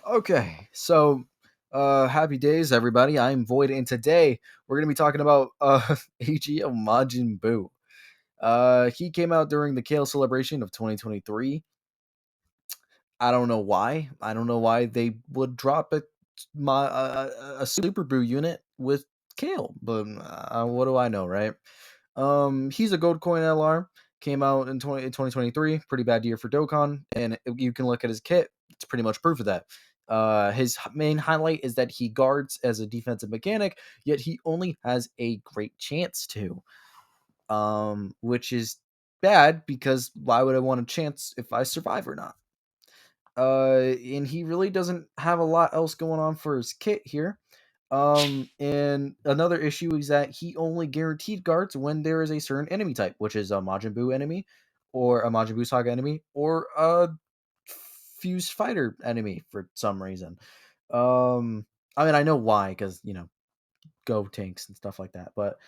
Okay, so happy days, everybody. I'm Void, and today we're gonna be talking about AGL Majin Buu. He came out during the Kale celebration of 2023. I don't know why. I don't know why they would drop a Super Buu unit with Kale, but what do I know, right? He's a gold coin LR. Came out in 2023. Pretty bad year for Dokkan, and you can look at his kit. It's pretty much proof of that. His main highlight is that he guards as a defensive mechanic, yet he only has a great chance to. Which is bad because why would I want a chance if I survive or not? And he really doesn't have a lot else going on for his kit here. And another issue is that he only guaranteed guards when there is a certain enemy type, which is a Majin Buu enemy, or a Majin Buu Saga enemy, or a Fused Fighter enemy for some reason. I mean, I know why, because Go tanks and stuff like that, but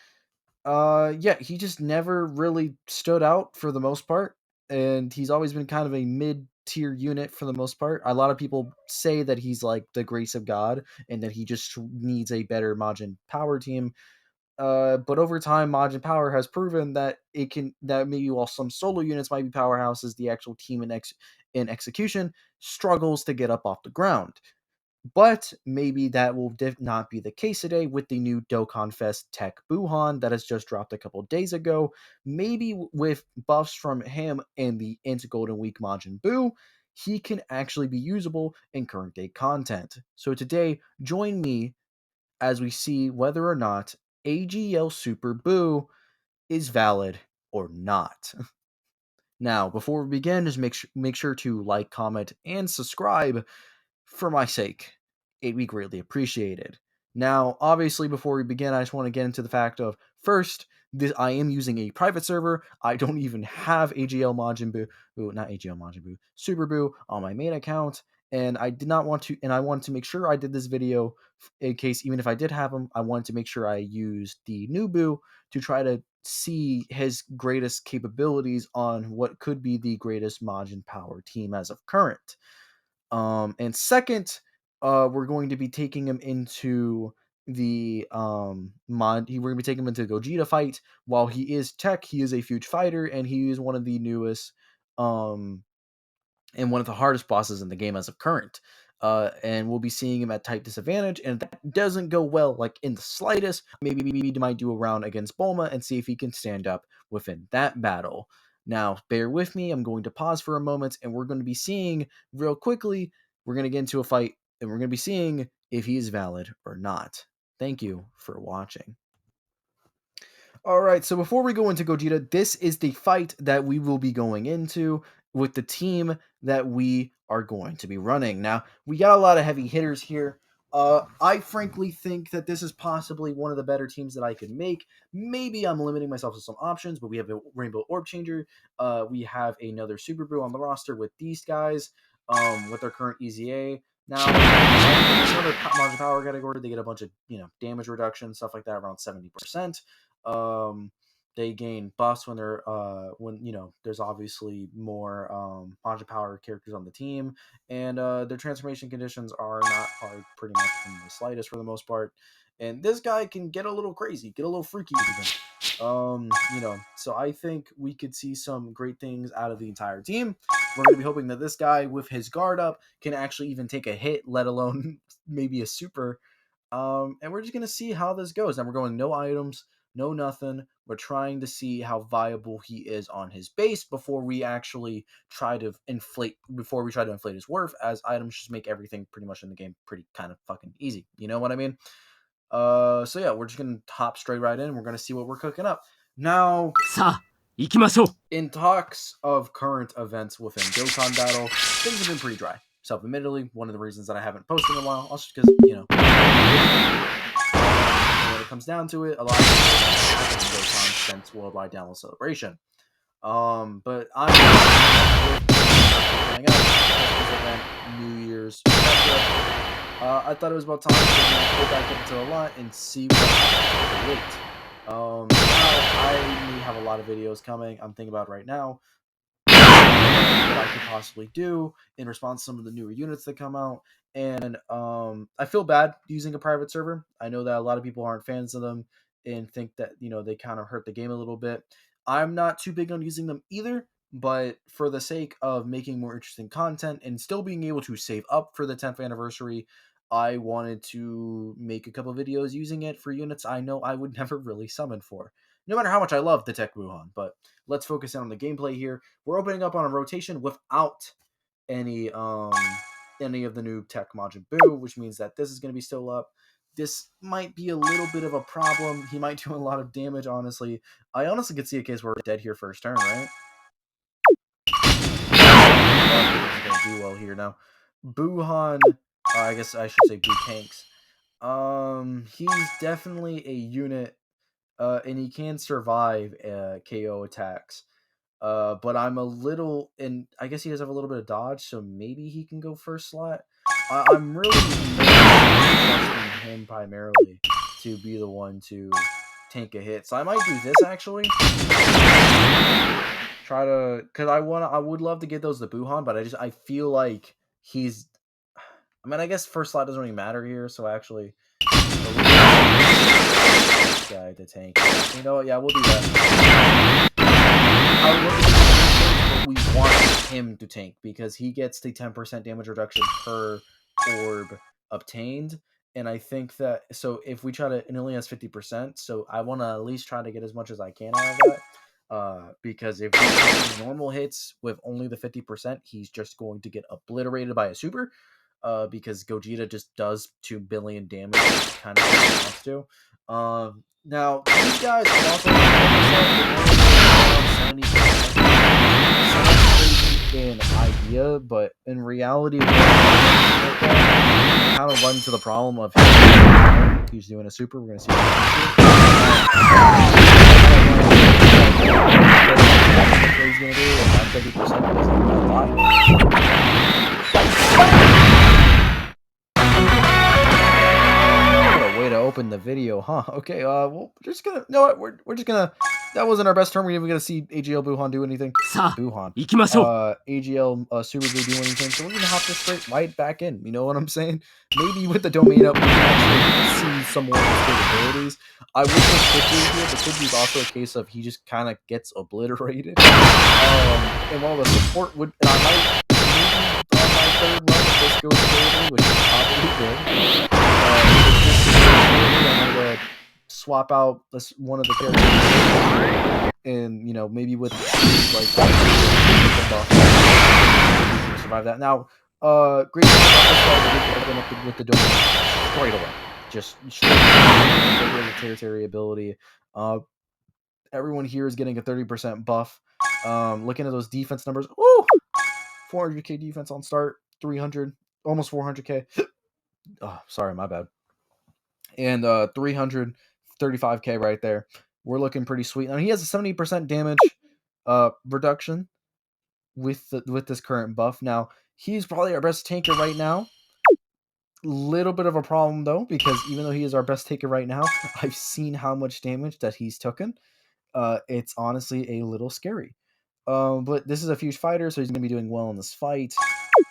yeah, he just never really stood out for the most part, and he's always been kind of a mid-tier unit for the most part. A lot of people say that he's like the grace of God and that he just needs a better Majin Power team. But over time, Majin Power has proven that that maybe while some solo units might be powerhouses, the actual team in execution struggles to get up off the ground. But maybe that will not be the case today with the new Dokkan Fest Tech Buhan that has just dropped a couple days ago. Maybe with buffs from him and the into Golden Week Majin Buu, he can actually be usable in current day content. So today, join me as we see whether or not AGL Super Buu is valid or not. Now, before we begin, just make sure to like, comment, and subscribe for my sake. It'd be greatly appreciated. Now, obviously, before we begin, I just want to get into the fact of first, I am using a private server. I don't even have AGL Majin Buu, not AGL Majin Buu, Super Buu on my main account, and I did not want to, and I wanted to make sure I did this video in case, even if I did have him, I wanted to make sure I used the new Buu to try to see his greatest capabilities on what could be the greatest Majin Power team as of current. And second, we're going to be taking him into the we're gonna be taking him into the Gogeta fight. While he is tech, he is a huge fighter, and he is one of the newest um and one of the hardest bosses in the game as of current. And we'll be seeing him at type disadvantage, and if that doesn't go well, like in the slightest, maybe we might do a round against Bulma and see if he can stand up within that battle. Now, bear with me. I'm going to pause for a moment, and we're going to be seeing real quickly. We're going to get into a fight, and we're going to be seeing if he is valid or not. Thank you for watching. All right, so before we go into Gogeta, this is the fight that we will be going into with the team that we are going to be running. Now, we got a lot of heavy hitters here. I frankly think that this is possibly one of the better teams that I could make. Maybe I'm limiting myself to some options, but we have a Rainbow Orb Changer. We have another Super Brew on the roster with these guys with their current EZA. Now, another Majin Power category, they get a bunch of damage reduction, stuff like that, around 70%. They gain buffs when they're when there's obviously more Majin Power characters on the team, and their transformation conditions are not hard pretty much in the slightest for the most part. And this guy can get a little crazy, get a little freaky even. So I think we could see some great things out of the entire team. We're going to be hoping that this guy with his guard up can actually even take a hit, let alone maybe a super. And we're just going to see how this goes. Now we're going no items, no nothing. We're trying to see how viable he is on his base before we actually try to inflate his worth, as items just make everything pretty much in the game pretty kind of fucking easy. You know what I mean? So yeah, we're just gonna hop straight right in. We're gonna see what we're cooking up. Now, さあ、行きましょう。 in talks of current events within Dokkan Battle, things have been pretty dry. Self-admittedly, one of the reasons that I haven't posted in a while, also because, when it comes down to it, a lot of people in Dokkan since Worldwide Download Celebration. But I'm coming up, event, New Year's, etc. I thought it was about time to go back into the lot and see what I can create. Now I may have a lot of videos coming. I'm thinking about right now. what I could possibly do in response to some of the newer units that come out. And I feel bad using a private server. I know that a lot of people aren't fans of them and think that, you know, they kind of hurt the game a little bit. I'm not too big on using them either, but for the sake of making more interesting content and still being able to save up for the 10th anniversary, I wanted to make a couple videos using it for units I know I would never really summon for, no matter how much I love the Tech Wuhan. But let's focus on the gameplay here. We're opening up on a rotation without any of the new Tech Majin Buu, which means that this is going to be still up. This might be a little bit of a problem. He might do a lot of damage, honestly. I honestly could see a case where we're dead here first turn, right? He's going to do well here. Now, Buhan, I guess I should say Buu Tanks. He's definitely a unit, and he can survive KO attacks. But I'm a little, and I guess he does have a little bit of dodge, so maybe he can go first slot. I'm really trusting him primarily to be the one to tank a hit, so I might do this actually. Try to, because I would love to get those to Buhan, but I feel like he's, I mean, I guess first slot doesn't really matter here, so actually, this guy to tank. You know what? Yeah, we'll do that. But we want him to tank because he gets the 10% damage reduction per orb obtained, and I think that, so if we try to, it only has 50%, so I want to at least try to get as much as I can out of that. Because if he's normal hits with only the 50%, he's just going to get obliterated by a super. Because Gogeta just does 2 billion damage, kind of wants to. Now these guys also around 70%. An idea, but in reality, you kind of run into the problem of he's doing a super. We're gonna see. What he's gonna do, about 30% because he's a lot. What a way to open the video, huh? Okay, well, we're just gonna, you know what? We're just gonna. That wasn't our best turn. We're even gonna see AGL Buhan do anything. Buhan. AGL Super Blue do anything. So we're gonna hop this straight right back in. You know what I'm saying? Maybe with the domain up, we can actually see some more of his capabilities. I wish this could be here, but could be also a case of he just kind of gets obliterated. And while the support would, and I might maybe on my third run if this goes forward, which is probably good. I'm gonna swap out one of the characters, and you know, maybe with like survive that. Now, great with the domain straight away, just straight away, the territory ability. Everyone here is getting a 30% buff. Looking at those defense numbers, woo, 400k defense on start, 300, almost 400k. Oh, sorry, my bad. And 335k right there. We're looking pretty sweet. Now he has a 70% damage reduction with this current buff. Now he's probably our best tanker right now. Little bit of a problem though, because even though he is our best tanker right now, I've seen how much damage that he's taken. It's honestly a little scary. But this is a huge fighter, so he's going to be doing well in this fight.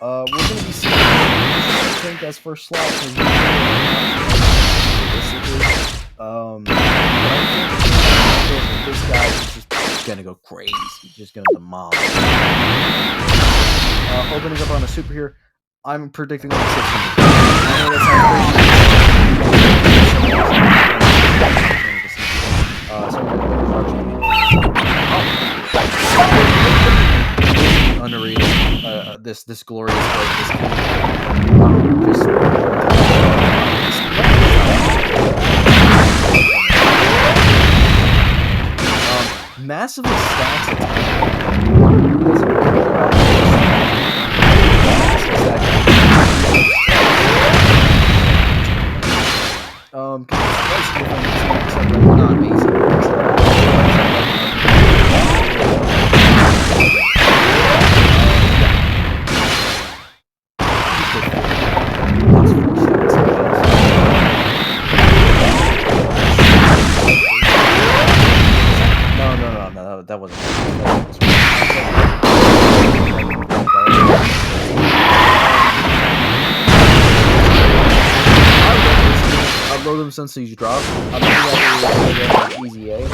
We're going to be seeing tank as first slot. But I think this guy is just going to go crazy. He's just going to demolish. Opening up on a super here. I'm predicting like 600. I know that sounds crazy. Underrated. This glorious massively stacks not amazing. No, that wasn't. know them since he's dropped. I'm like Easy A.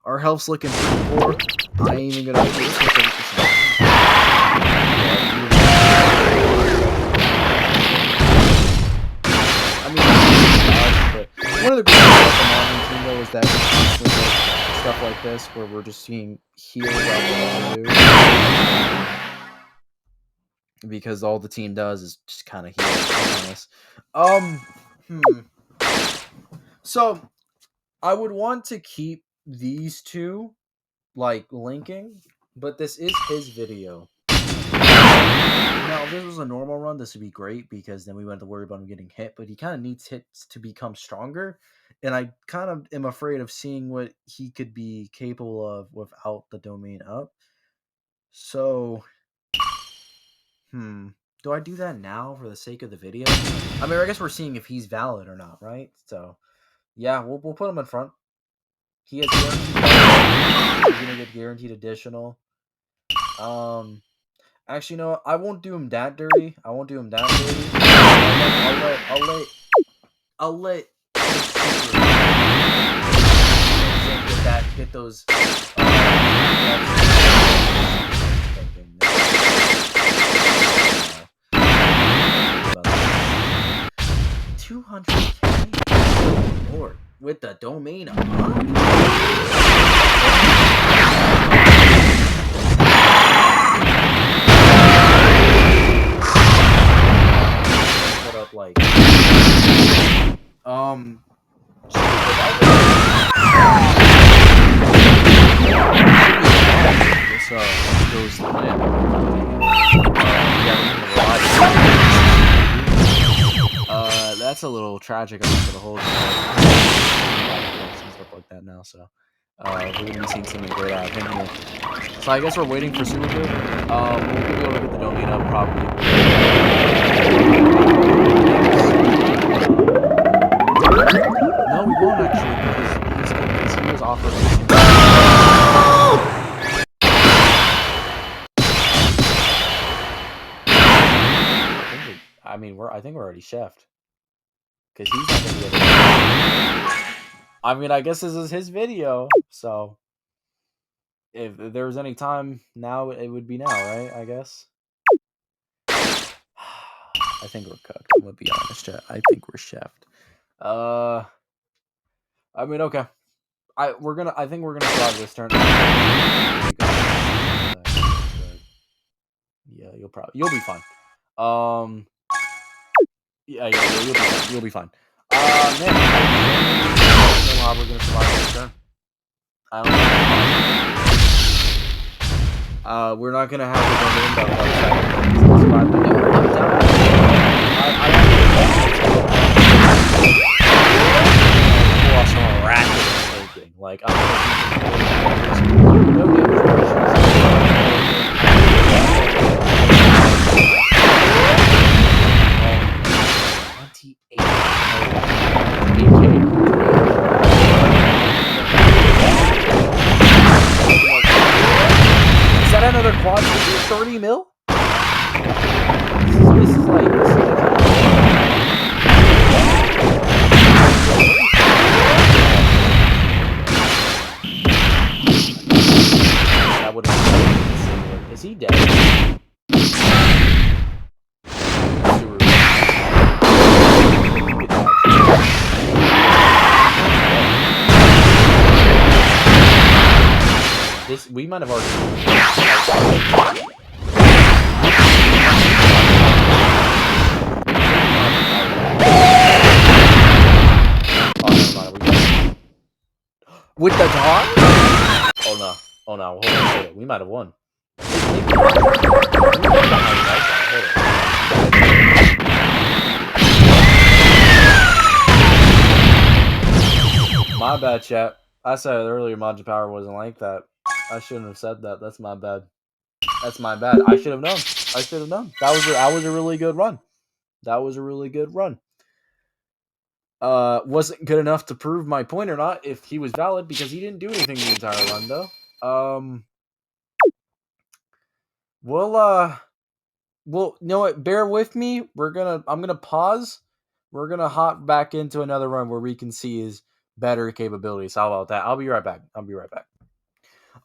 Our health's looking pretty poor. I ain't even gonna do this. I mean, one of the great things about the modern team though is that with stuff like this where we're just seeing heals out the do because all the team does is just kind of heal. So I would want to keep these two like linking, but this is his video. Now, if this was a normal run, this would be great because then we wouldn't have to worry about him getting hit. But he kind of needs hits to become stronger, and I kind of am afraid of seeing what he could be capable of without the domain up. So, do I do that now for the sake of the video? I mean, I guess we're seeing if he's valid or not, right? So, yeah, we'll put him in front. He has guaranteed. He's gonna get guaranteed additional. Actually, no, I won't do him that dirty. I'll let get those 200K Lord with the domain up. Like goes to plan. That's a little tragic for the whole stuff like that now, so we're gonna be seeing something great out of him here. So I guess we're waiting for Super Good. We'll be able to get the domain up probably. No, we won't actually because he was offered. I think we're already chefed. Because he's not gonna be able to. I mean, I guess this is his video, so if there was any time now, it would be now, right? I guess. I think we're cooked. I'm gonna be honest, chat. I think we're chefed. I mean, okay. I think we're gonna drive this turn. Yeah, you'll be fine. Yeah, you'll be fine. Man, I don't know how we're gonna survive this turn. I don't know. We're not gonna have to go in that like I'm Is that another quad for 30 mil? This is like that would have been. Is he dead? We might have already. With the dog? Oh no! Oh no! Hold on. We might have won. My bad, chat. I said earlier, Majin Power wasn't like that. I shouldn't have said that. That's my bad. I should have known. That was a really good run. Wasn't good enough to prove my point or not if he was valid because he didn't do anything the entire run though. Well, you know what? Bear with me. I'm gonna pause. We're gonna hop back into another run where we can see his better capabilities. How about that? I'll be right back.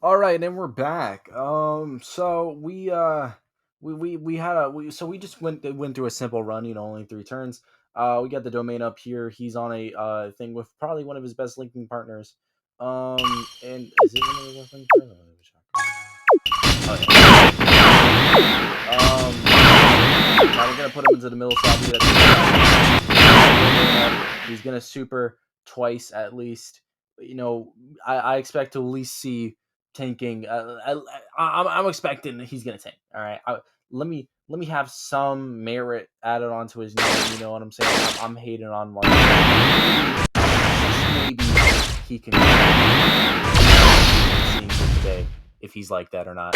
All right, and we're back. So we just went through a simple run. Only 3 turns. We got the domain up here. He's on a thing with probably one of his best linking partners. And is it one of his best linking partners? Now we're gonna put him into the middle slot. He's gonna super twice at least. I expect to at least see tanking. I'm expecting he's gonna tank. All right. Let me have some merit added onto his name. You know what I'm saying? I'm hating on one. Maybe he can see today if he's like that or not.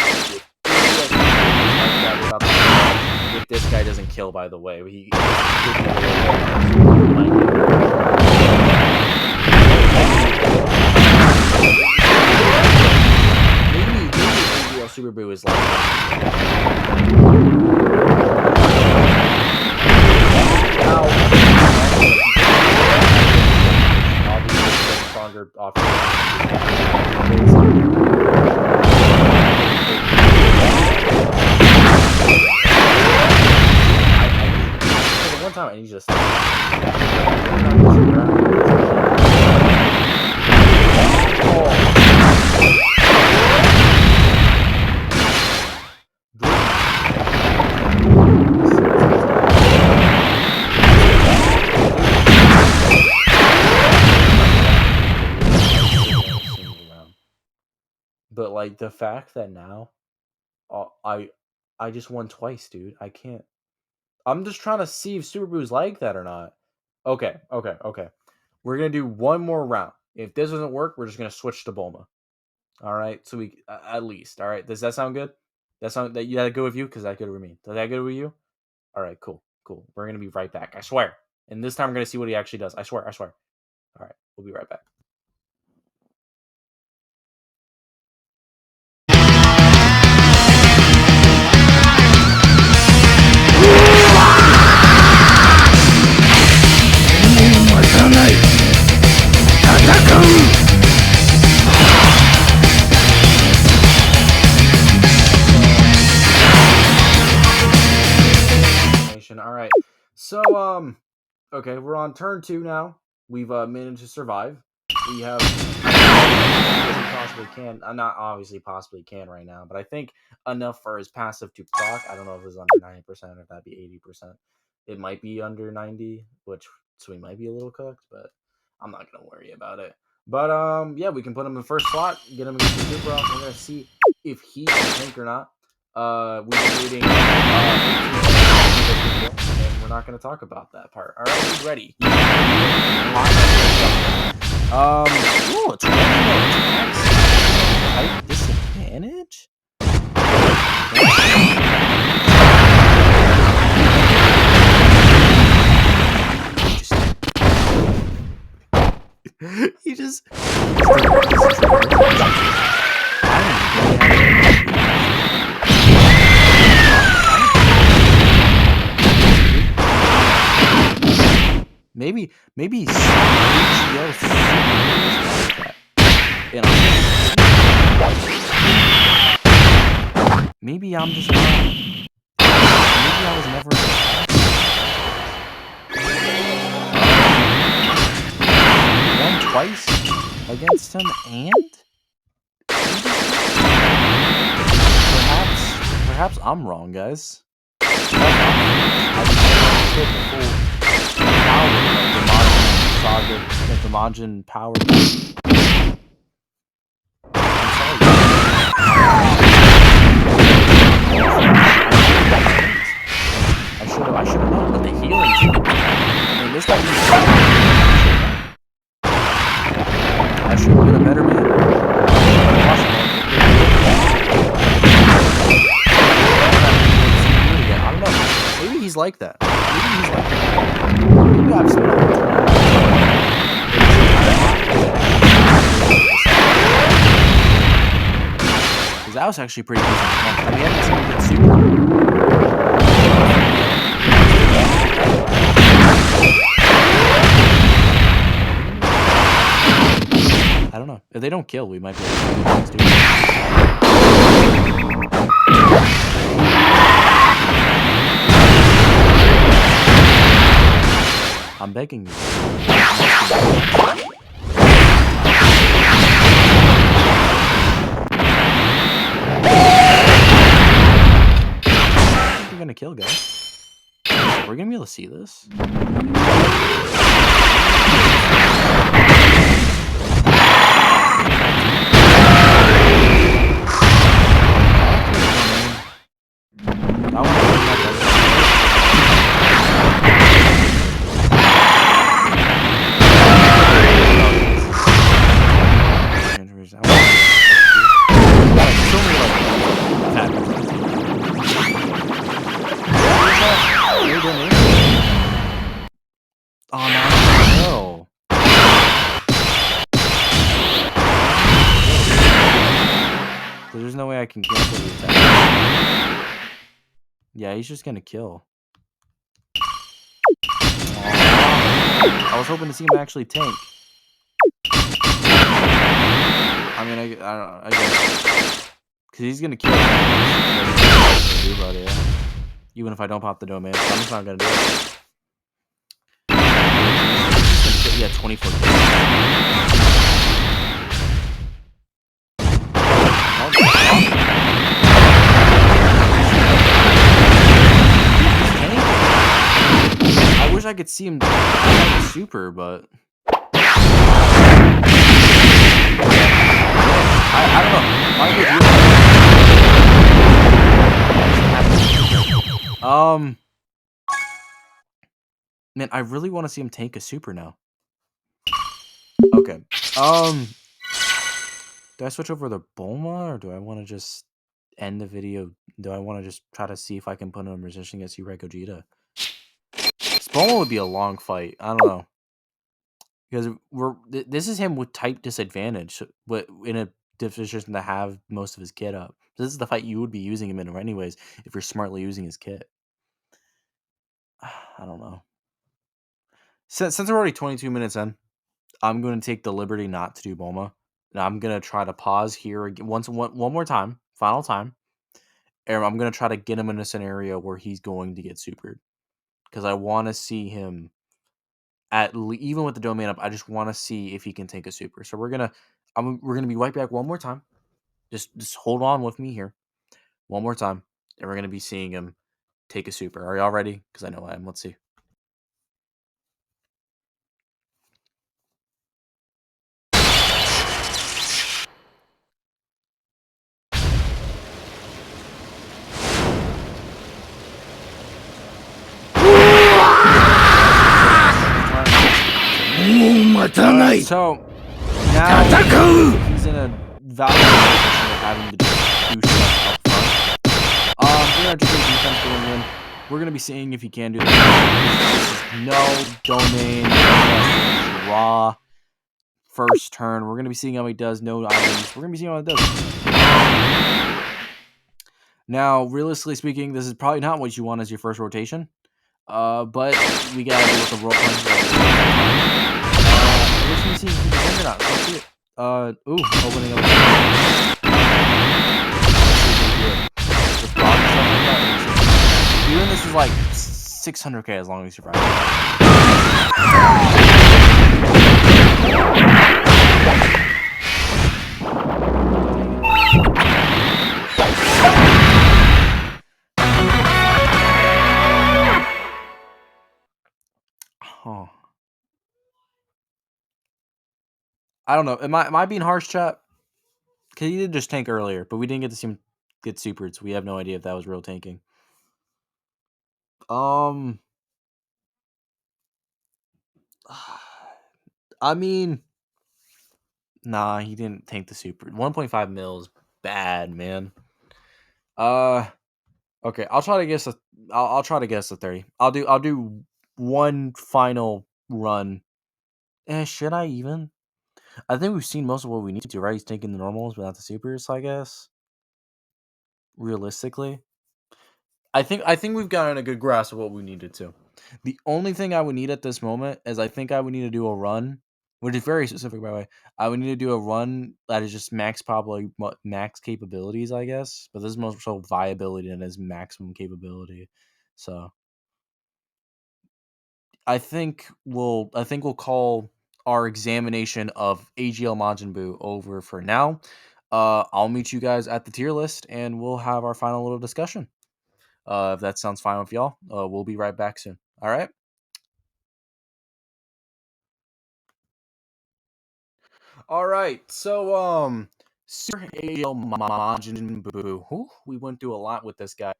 If this guy doesn't kill, by the way, maybe AGL Super BUU is like stronger off. One time and he's just but like the fact that now I just won twice, dude. I can't. I'm just trying to see if Super BUU's like that or not. Okay. We're gonna do one more round. If this doesn't work, we're just gonna switch to Bulma. All right. So we at least. All right. Does that sound good? That good with you? Because that good with me. Does that good with you? All right. Cool. We're gonna be right back. I swear. And this time we're gonna see what he actually does. I swear. All right. We'll be right back. All right. So, okay, we're on turn 2 now. We've managed to survive. We have possibly can, not obviously possibly can right now, but I think enough for his passive to proc. I don't know if it's under 90% or if that'd be 80%. It might be under 90, so he might be a little cooked, but I'm not gonna worry about it. But yeah, we can put him in the first slot, get him against the super. We're gonna see if he can tank or not. We've been waiting. And we're not going to talk about that part. All right, who's ready? Ooh, 20 more attacks. Height disadvantage? He just Maybe AGL maybe I'm just wrong. Maybe I was never won twice against him, and perhaps I'm wrong, guys. The Majin power. I should have known with the healing too. I mean, this guy I should have been a better man. I don't know. Maybe he's like that. Maybe I've seen him. That was actually pretty decent. I mean, I haven't seen him get super. I don't know. If they don't kill, we might be able to do things too. I'm begging you. We're gonna kill, guys. We're gonna be able to see this. Oh no! There's no way I can cancel the attack. Yeah, he's just gonna kill. I was hoping to see him actually tank. I mean, I don't know. I guess because he's gonna kill. Even if I don't pop the domain, I'm just not gonna do it. Yeah, 24. I wish I could see him super, but I don't know. Man, I really want to see him tank a super now. Okay. Do I switch over to Bulma, or do I want to just end the video? Do I want to just try to see if I can put him in resistance against Ray Gogeta? Bulma would be a long fight. I don't know. Because this is him with type disadvantage, but in a position to have most of his kit up. This is the fight you would be using him in anyways if you're smartly using his kit. I don't know. Since we're already 22 minutes in, I'm going to take the liberty not to do Bulma. And I'm going to try to pause here one more time, final time. And I'm going to try to get him in a scenario where he's going to get supered. Because I want to see him, even with the domain up, I just want to see if he can take a super. So we're going to be right back one more time. Just hold on with me here. One more time. And we're going to be seeing him take a super. Are y'all ready? Because I know I am. Let's see. Right, so now he's in a valuable position of having to do stuff up front. 300 defense going in. We're gonna be seeing if he can do that. No domain, no raw. First turn. We're gonna be seeing how he does. No items. We're gonna be seeing how it does. Now, realistically speaking, this is probably not what you want as your first rotation. But we gotta do with the roll punch. Let's see if he can or not. Let's see it. Opening up. Even this is like 600k as long as you survive. Oh. I don't know. Am I being harsh, chat? Because he did just tank earlier, but we didn't get to see him get supered, so we have no idea if that was real tanking. I mean, nah, he didn't tank the super. 1.5 mil is bad, man. Okay, I'll try to guess I'll try to guess a 30. I'll do one final run. Should I even? I think we've seen most of what we need to, right? He's taking the normals, but not the supers, I guess. realistically, I think we've gotten a good grasp of what we needed to. The only thing I would need at this moment is I think I would need to do a run, which is very specific by the way. I would need to do a run that is just max, probably max capabilities, I guess. But this is more so viability than is maximum capability. So I think we'll call our examination of AGL Majin Buu over for now. I'll meet you guys at the tier list, and we'll have our final little discussion. If that sounds fine with y'all, we'll be right back soon. All right. All right. So, Super AL Majin Buu. We went through a lot with this guy.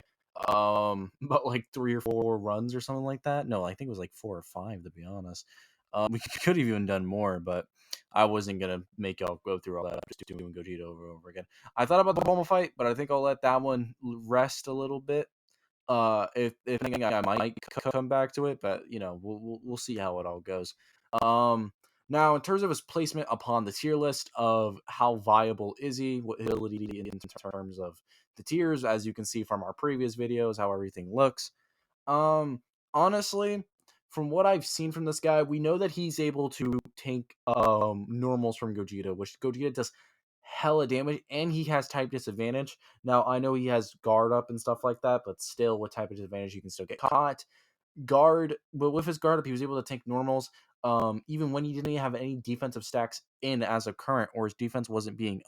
But like 3 or 4 runs or something like that. No, I think it was like 4 or 5 to be honest. We could have even done more, but I wasn't gonna make y'all go through all that. Just doing Gogeta over and over again. I thought about the Bulma fight, but I think I'll let that one rest a little bit. If anything, I might come back to it, but we'll see how it all goes. Now in terms of his placement upon the tier list of how viable is he, what ability in terms of the tiers, as you can see from our previous videos, how everything looks. Um, Honestly, from what I've seen from this guy, we know that he's able to tank normals from Gogeta, which Gogeta does hella damage, and he has type disadvantage. Now I know he has guard up and stuff like that, but still, with type disadvantage, you can still get caught guard, but with his guard up, he was able to tank normals. Even when he didn't have any defensive stacks in as a current, or his defense wasn't being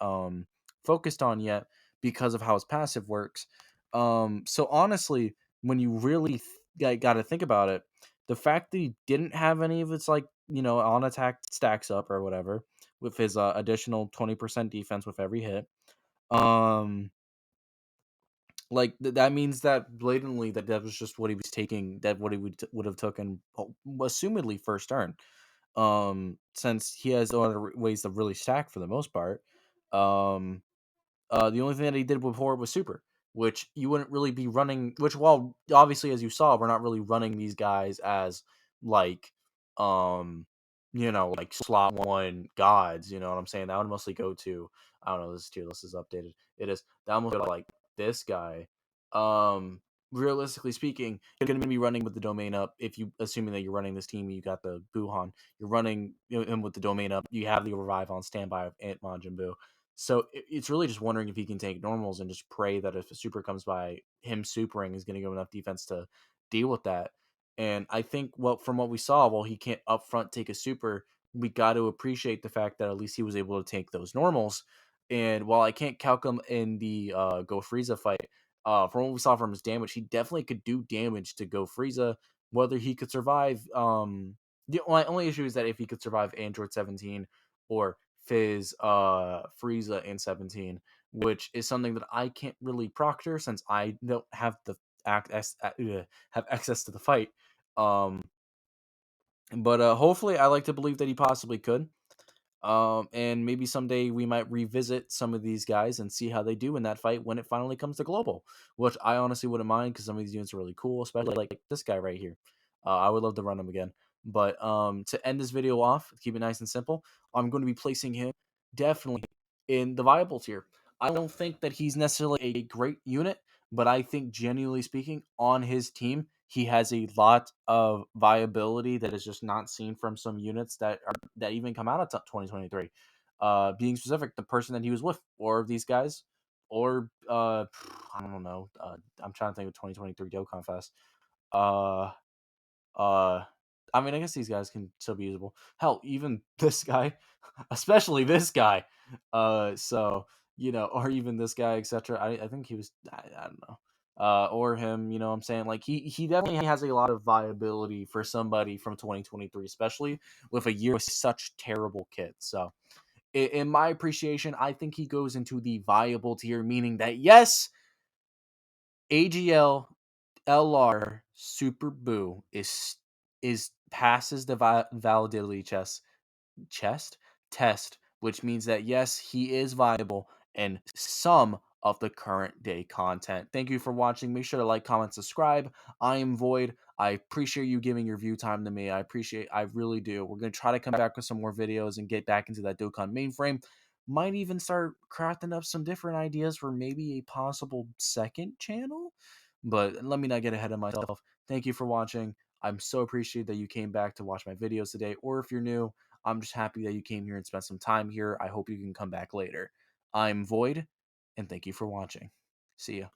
focused on yet because of how his passive works. So honestly, when you really got to think about it, the fact that he didn't have any of its like on attack stacks up or whatever with his additional 20% defense with every hit, um like that means that blatantly that was just what he was taking, that what he would have taken, assumedly first turn, since he has other ways to really stack for the most part. um the only thing that he did before was super, which you wouldn't really be running, which, well, obviously, as you saw, we're not really running these guys as like um like slot one gods, you know what I'm saying? That would mostly go to, I don't know, this tier list is updated. It is, that would go to like this guy. um Realistically speaking, you're going to be running with the domain up. If you, assuming that you're running this team, you got the Buhan, you're running him with the domain up, you have the revive on standby of Ant Majin Buu. So it's really just wondering if he can take normals and just pray that if a super comes by, him supering is going to give enough defense to deal with that. And I think, well, from what we saw, while he can't upfront take a super, we got to appreciate the fact that at least he was able to take those normals. And while I can't calc him in the Go Frieza fight, from what we saw from his damage, he definitely could do damage to Go Frieza. Whether he could survive, the only issue is that if he could survive Android 17 or Fizz, Frieza in 17, which is something that I can't really proctor since I don't have the have access to the fight. Um, but hopefully, I like to believe that he possibly could. And maybe someday we might revisit some of these guys and see how they do in that fight when it finally comes to global, which I honestly wouldn't mind because some of these units are really cool, especially like this guy right here. I would love to run him again. But to end this video off, keep it nice and simple, I'm going to be placing him definitely in the viable tier. I don't think that he's necessarily a great unit, but I think, genuinely speaking, on his team, he has a lot of viability that is just not seen from some units that even come out of 2023. Being specific, the person that he was with, or these guys, or I don't know. I'm trying to think of 2023 Dokkan Fest. Uh, uh, I mean, I guess these guys can still be usable. Hell, even this guy, especially this guy. So or even this guy, etc. I think he was. I don't know. Or him. You know, what I'm saying, like, he definitely has a lot of viability for somebody from 2023, especially with a year with such terrible kits. So, in my appreciation, I think he goes into the viable tier, meaning that yes, AGL LR Super Boo is passes the validity chest test, which means that yes, he is viable in some of the current day content. Thank you for watching. Make sure to like, comment, subscribe. I am Void. I appreciate you giving your view time to me. I really do. We're gonna try to come back with some more videos and get back into that Dokkan mainframe. might even start crafting up some different ideas for maybe a possible second channel. But let me not get ahead of myself. Thank you for watching. I'm so appreciated that you came back to watch my videos today. Or if you're new, I'm just happy that you came here and spent some time here. I hope you can come back later. I'm Void, and thank you for watching. See ya.